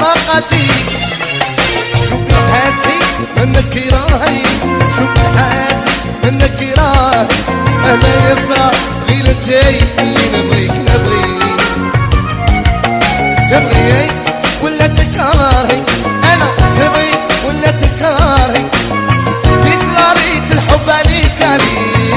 طاقتي شوفي حياتي منك راهي شوفي حياتي منك راهي مهما يصرى غير انتي اللي نبغيك نبغيك تبغي ولا تكرهي انا تبغي ولا تكرهي ديكلاريت الحب عليك عليك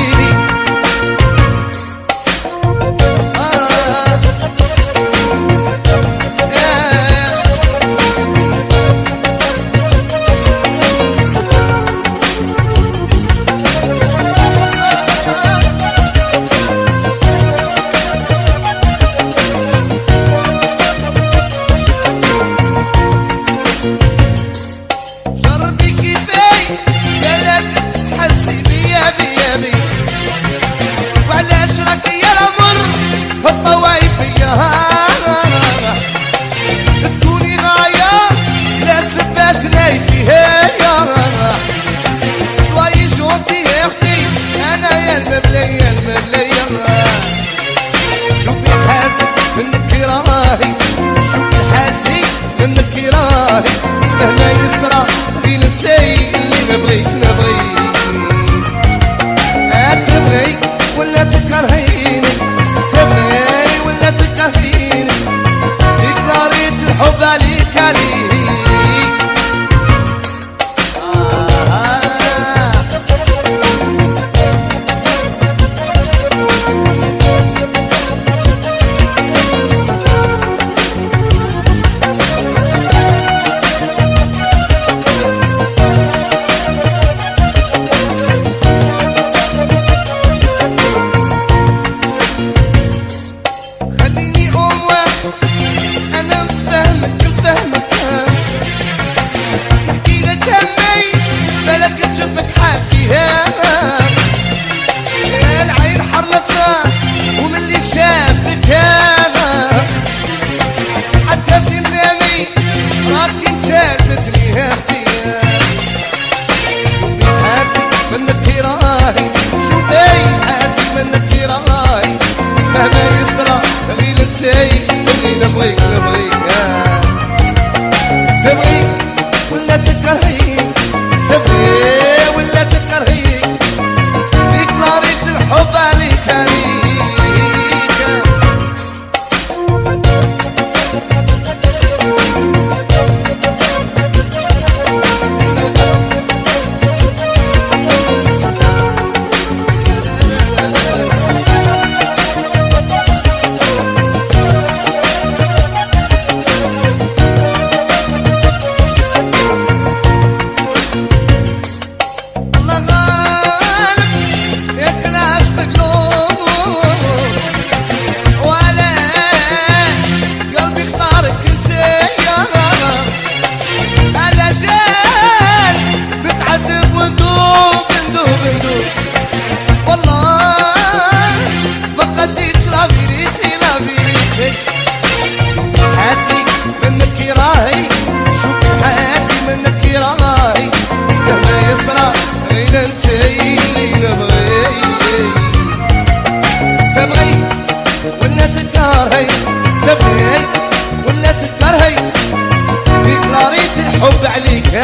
مهما يسرى بين انتي اللي نبغيك نبغيك تبغي ولا تكرهيني تبغي ولا تكرهيني ديكلاريت الحب عليك عليك مهما يسرى غير انتي اللي نبغيك نبغيك تبغي ولا تكرهي تبغي ولا تكرهي ديكلاريت الحب عليك عليك تبغي ولا تكرهي ديكلاريت الحب عليك